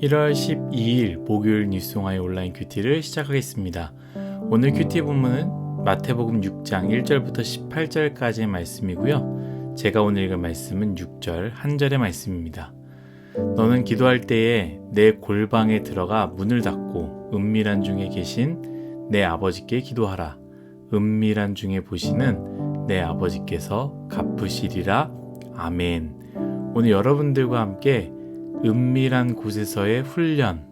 1월 12일 목요일 뉴스송화의 온라인 큐티를 시작하겠습니다. 오늘 큐티 본문은 마태복음 6장 1절부터 18절까지의 말씀이고요. 제가 오늘 읽을 말씀은 6절 한 절의 말씀입니다. 너는 기도할 때에 내 골방에 들어가 문을 닫고 은밀한 중에 계신 내 아버지께 기도하라. 은밀한 중에 보시는 내 아버지께서 갚으시리라. 아멘. 오늘 여러분들과 함께 은밀한 곳에서의 훈련,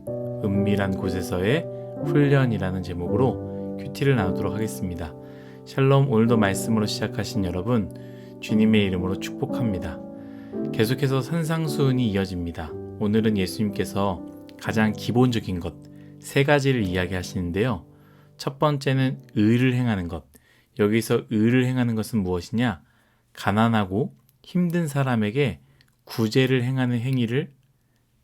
은밀한 곳에서의 훈련이라는 제목으로 큐티를 나누도록 하겠습니다. 샬롬, 오늘도 말씀으로 시작하신 여러분, 주님의 이름으로 축복합니다. 계속해서 산상수훈이 이어집니다. 오늘은 예수님께서 가장 기본적인 것, 세 가지를 이야기하시는데요. 첫 번째는 의를 행하는 것. 여기서 의를 행하는 것은 무엇이냐? 가난하고 힘든 사람에게 구제를 행하는 행위를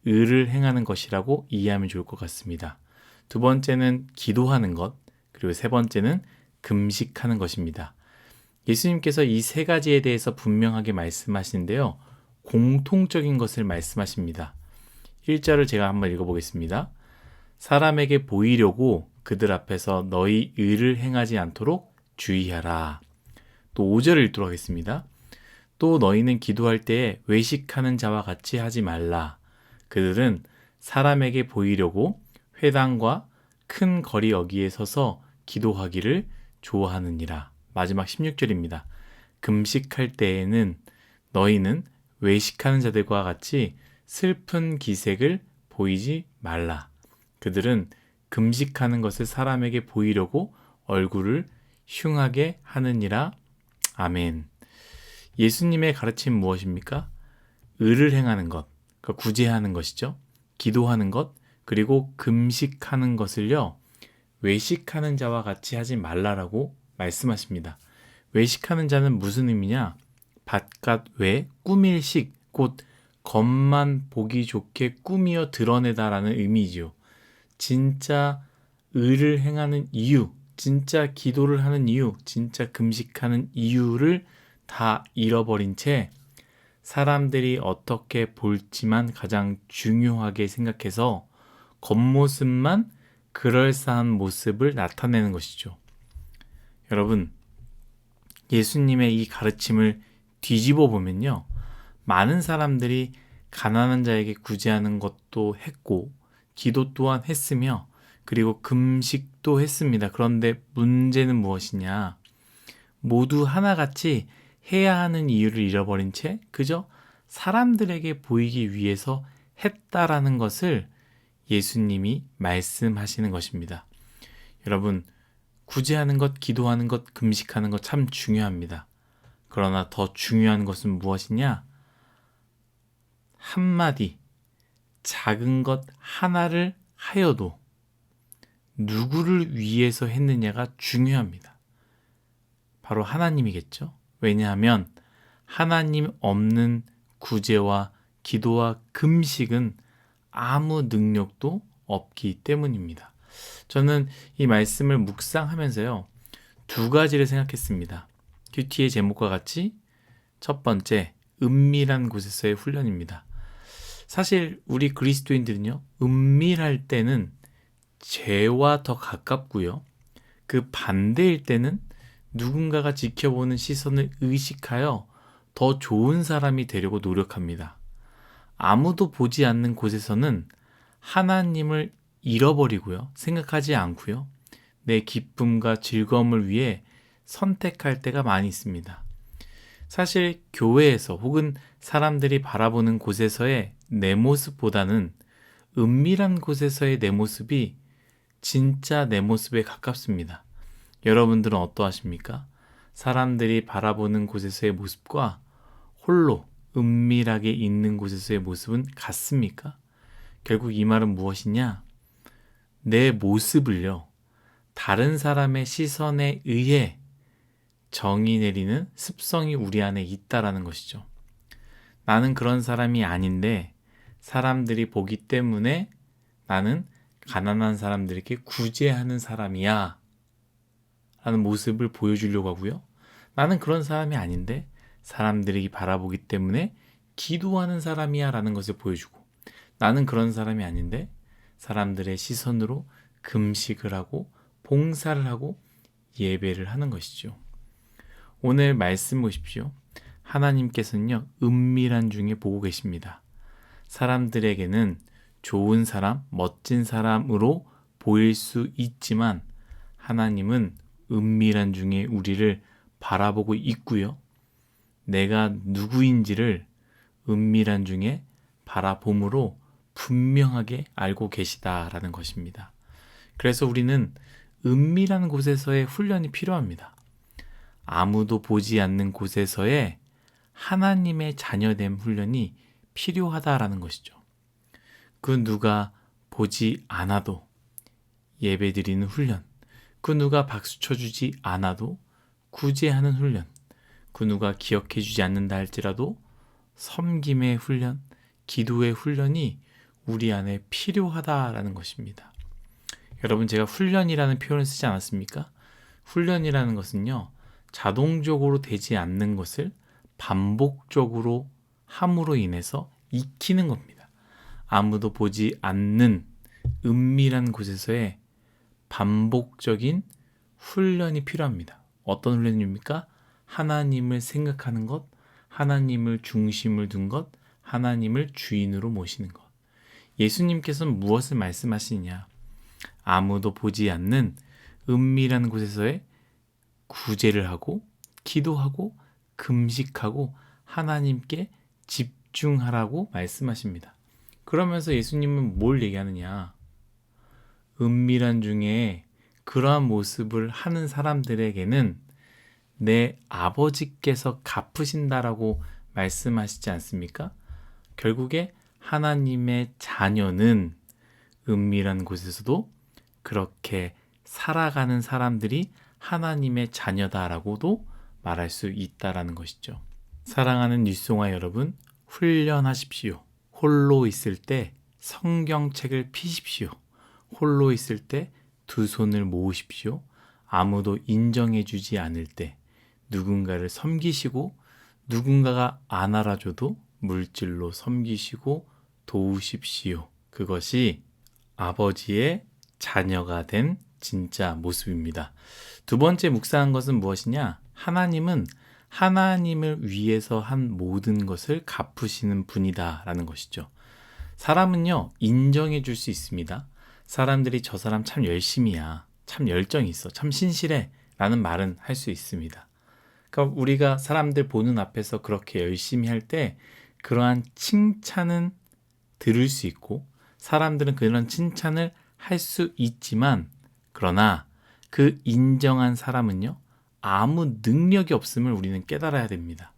의를 행하는 것이라고 이해하면 좋을 것 같습니다. 두 번째는 기도하는 것, 그리고 세 번째는 금식하는 것입니다. 예수님께서 이 세 가지에 대해서 분명하게 말씀하시는데요. 공통적인 것을 말씀하십니다. 1절을 제가 한번 읽어보겠습니다. 사람에게 보이려고 그들 앞에서 너희 의를 행하지 않도록 주의하라. 또 5절을 읽도록 하겠습니다. 또 너희는 기도할 때에 외식하는 자와 같이 하지 말라. 그들은 사람에게 보이려고 회당과 큰 거리 어귀에 서서 기도하기를 좋아하느니라. 마지막 16절입니다. 금식할 때에는 너희는 외식하는 자들과 같이 슬픈 기색을 보이지 말라. 그들은 금식하는 것을 사람에게 보이려고 얼굴을 흉하게 하느니라. 아멘. 예수님의 가르침 무엇입니까? 의를 행하는 것, 그러니까 구제하는 것이죠. 기도하는 것, 그리고 금식하는 것을요, 외식하는 자와 같이 하지 말라라고 말씀하십니다. 외식하는 자는 무슨 의미냐? 바깥 외 꾸밀 식, 곧 겉만 보기 좋게 꾸미어 드러내다라는 의미지요. 진짜 의를 행하는 이유, 진짜 기도를 하는 이유, 진짜 금식하는 이유를 다 잃어버린 채 사람들이 어떻게 볼지만 가장 중요하게 생각해서 겉모습만 그럴싸한 모습을 나타내는 것이죠. 여러분, 예수님의 이 가르침을 뒤집어 보면요. 많은 사람들이 가난한 자에게 구제하는 것도 했고 기도 또한 했으며 그리고 금식도 했습니다. 그런데 문제는 무엇이냐? 모두 하나같이 해야 하는 이유를 잃어버린 채 그저 사람들에게 보이기 위해서 했다라는 것을 예수님이 말씀하시는 것입니다. 여러분, 구제하는 것, 기도하는 것, 금식하는 것 참 중요합니다. 그러나 더 중요한 것은 무엇이냐? 한마디, 작은 것 하나를 하여도 누구를 위해서 했느냐가 중요합니다. 바로 하나님이겠죠. 왜냐하면 하나님 없는 구제와 기도와 금식은 아무 능력도 없기 때문입니다. 저는 이 말씀을 묵상하면서요, 두 가지를 생각했습니다. 큐티의 제목과 같이 첫 번째, 은밀한 곳에서의 훈련입니다. 사실 우리 그리스도인들은요, 은밀할 때는 죄와 더 가깝고요, 그 반대일 때는 누군가가 지켜보는 시선을 의식하여 더 좋은 사람이 되려고 노력합니다. 아무도 보지 않는 곳에서는 하나님을 잃어버리고요, 생각하지 않고요, 내 기쁨과 즐거움을 위해 선택할 때가 많이 있습니다. 사실 교회에서 혹은 사람들이 바라보는 곳에서의 내 모습보다는 은밀한 곳에서의 내 모습이 진짜 내 모습에 가깝습니다. 여러분들은 어떠하십니까? 사람들이 바라보는 곳에서의 모습과 홀로 은밀하게 있는 곳에서의 모습은 같습니까? 결국 이 말은 무엇이냐? 내 모습을요, 다른 사람의 시선에 의해 정의 내리는 습성이 우리 안에 있다라는 것이죠. 나는 그런 사람이 아닌데 사람들이 보기 때문에 나는 가난한 사람들에게 구제하는 사람이야 라는 모습을 보여주려고 하고요. 나는 그런 사람이 아닌데 사람들이 바라보기 때문에 기도하는 사람이야 라는 것을 보여주고, 나는 그런 사람이 아닌데 사람들의 시선으로 금식을 하고 봉사를 하고 예배를 하는 것이죠. 오늘 말씀 보십시오. 하나님께서는요, 은밀한 중에 보고 계십니다. 사람들에게는 좋은 사람, 멋진 사람으로 보일 수 있지만 하나님은 은밀한 중에 우리를 바라보고 있고요. 내가 누구인지를 은밀한 중에 바라봄으로 분명하게 알고 계시다라는 것입니다. 그래서 우리는 은밀한 곳에서의 훈련이 필요합니다. 아무도 보지 않는 곳에서의 하나님의 자녀됨 훈련이 필요하다라는 것이죠. 그 누가 보지 않아도 예배드리는 훈련, 그 누가 박수 쳐주지 않아도 구제하는 훈련, 그 누가 기억해주지 않는다 할지라도 섬김의 훈련, 기도의 훈련이 우리 안에 필요하다라는 것입니다. 여러분, 제가 훈련이라는 표현을 쓰지 않았습니까? 훈련이라는 것은요, 자동적으로 되지 않는 것을 반복적으로 함으로 인해서 익히는 겁니다. 아무도 보지 않는 은밀한 곳에서의 반복적인 훈련이 필요합니다. 어떤 훈련입니까? 하나님을 생각하는 것, 하나님을 중심을 둔 것, 하나님을 주인으로 모시는 것. 예수님께서는 무엇을 말씀하시느냐? 아무도 보지 않는 은밀한 곳에서의 구제를 하고 기도하고 금식하고 하나님께 집중하라고 말씀하십니다. 그러면서 예수님은 뭘 얘기하느냐? 은밀한 중에 그러한 모습을 하는 사람들에게는 내 아버지께서 갚으신다라고 말씀하시지 않습니까? 결국에 하나님의 자녀는 은밀한 곳에서도 그렇게 살아가는 사람들이 하나님의 자녀다라고도 말할 수 있다라는 것이죠. 사랑하는 뉴스송아 여러분, 훈련하십시오. 홀로 있을 때 성경책을 피십시오. 홀로 있을 때 두 손을 모으십시오. 아무도 인정해주지 않을 때 누군가를 섬기시고 누군가가 안 알아줘도 물질로 섬기시고 도우십시오. 그것이 아버지의 자녀가 된 진짜 모습입니다. 두 번째 묵상한 것은 무엇이냐? 하나님은 하나님을 위해서 한 모든 것을 갚으시는 분이다 라는 것이죠. 사람은요, 인정해 줄 수 있습니다. 사람들이 저 사람 참 열심이야, 참 열정이 있어, 참 신실해 라는 말은 할 수 있습니다. 그러니까 우리가 사람들 보는 앞에서 그렇게 열심히 할 때 그러한 칭찬은 들을 수 있고 사람들은 그런 칭찬을 할 수 있지만, 그러나 그 인정한 사람은요, 아무 능력이 없음을 우리는 깨달아야 됩니다.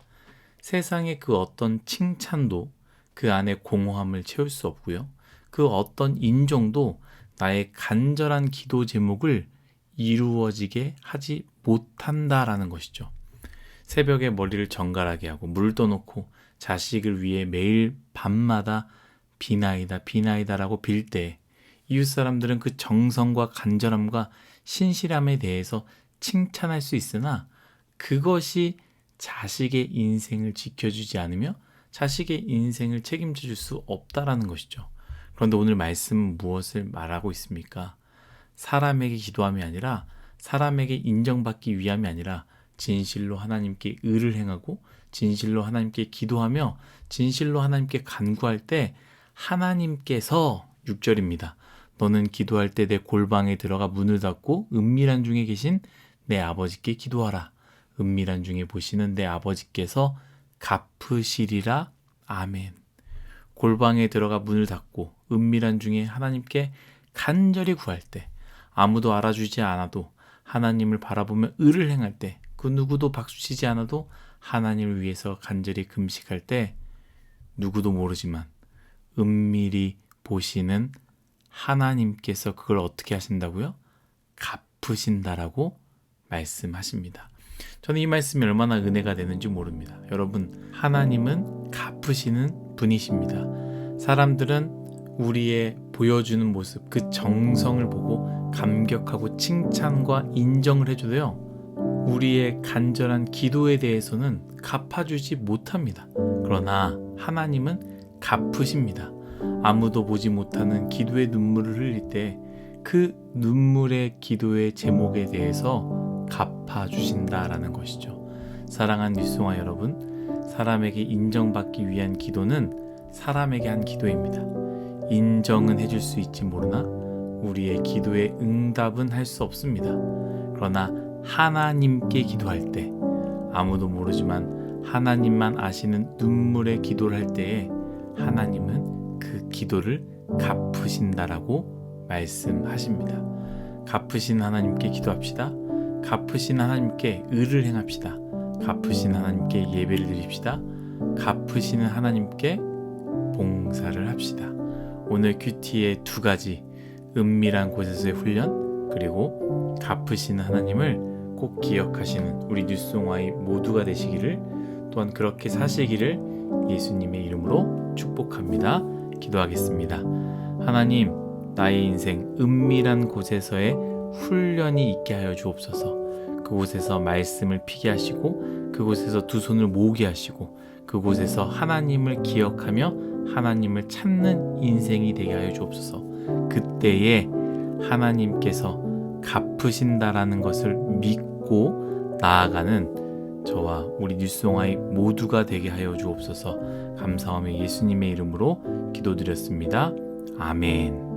세상의 그 어떤 칭찬도 그 안에 공허함을 채울 수 없고요. 그 어떤 인정도 나의 간절한 기도 제목을 이루어지게 하지 못한다라는 것이죠. 새벽에 머리를 정갈하게 하고 물 떠놓고 자식을 위해 매일 밤마다 비나이다 비나이다라고 빌 때 이웃 사람들은 그 정성과 간절함과 신실함에 대해서 칭찬할 수 있으나 그것이 자식의 인생을 지켜주지 않으며 자식의 인생을 책임져 줄 수 없다라는 것이죠. 그런데 오늘 말씀은 무엇을 말하고 있습니까? 사람에게 기도함이 아니라, 사람에게 인정받기 위함이 아니라 진실로 하나님께 의를 행하고 진실로 하나님께 기도하며 진실로 하나님께 간구할 때 하나님께서 6절입니다. 너는 기도할 때 내 골방에 들어가 문을 닫고 은밀한 중에 계신 내 아버지께 기도하라. 은밀한 중에 보시는 내 아버지께서 갚으시리라. 아멘. 골방에 들어가 문을 닫고 은밀한 중에 하나님께 간절히 구할 때, 아무도 알아주지 않아도 하나님을 바라보며 의를 행할 때, 그 누구도 박수치지 않아도 하나님을 위해서 간절히 금식할 때 누구도 모르지만 은밀히 보시는 하나님께서 그걸 어떻게 하신다고요? 갚으신다라고 말씀하십니다. 저는 이 말씀이 얼마나 은혜가 되는지 모릅니다. 여러분, 하나님은 갚으시는 분이십니다. 사람들은 우리의 보여주는 모습, 그 정성을 보고 감격하고 칭찬과 인정을 해줘도요, 우리의 간절한 기도에 대해서는 갚아주지 못합니다. 그러나 하나님은 갚으십니다. 아무도 보지 못하는 기도의 눈물을 흘릴 때 그 눈물의 기도의 제목에 대해서 갚아주신다라는 것이죠. 사랑하는 뉴스송아 여러분, 사람에게 인정받기 위한 기도는 사람에게 한 기도입니다. 인정은 해줄 수 있지 모르나 우리의 기도의 응답은 할 수 없습니다. 그러나 하나님께 기도할 때, 아무도 모르지만 하나님만 아시는 눈물의 기도를 할 때에 하나님은 그 기도를 갚으신다라고 말씀하십니다. 갚으신 하나님께 기도합시다. 갚으신 하나님께 의를 행합시다. 갚으신 하나님께 예배를 드립시다. 갚으시는 하나님께 봉사를 합시다. 오늘 큐티의 두 가지, 은밀한 곳에서의 훈련, 그리고 갚으시는 하나님을 꼭 기억하시는 우리 뉴스송아이 모두가 되시기를, 또한 그렇게 사시기를 예수님의 이름으로 축복합니다. 기도하겠습니다. 하나님, 나의 인생 은밀한 곳에서의 훈련이 있게 하여 주옵소서. 그곳에서 말씀을 피게 하시고, 그곳에서 두 손을 모으게 하시고, 그곳에서 하나님을 기억하며 하나님을 찾는 인생이 되게 하여 주옵소서. 그때에 하나님께서 갚으신다라는 것을 믿고 나아가는 저와 우리 뉴스송아이 모두가 되게 하여 주옵소서. 감사하며 예수님의 이름으로 기도드렸습니다. 아멘.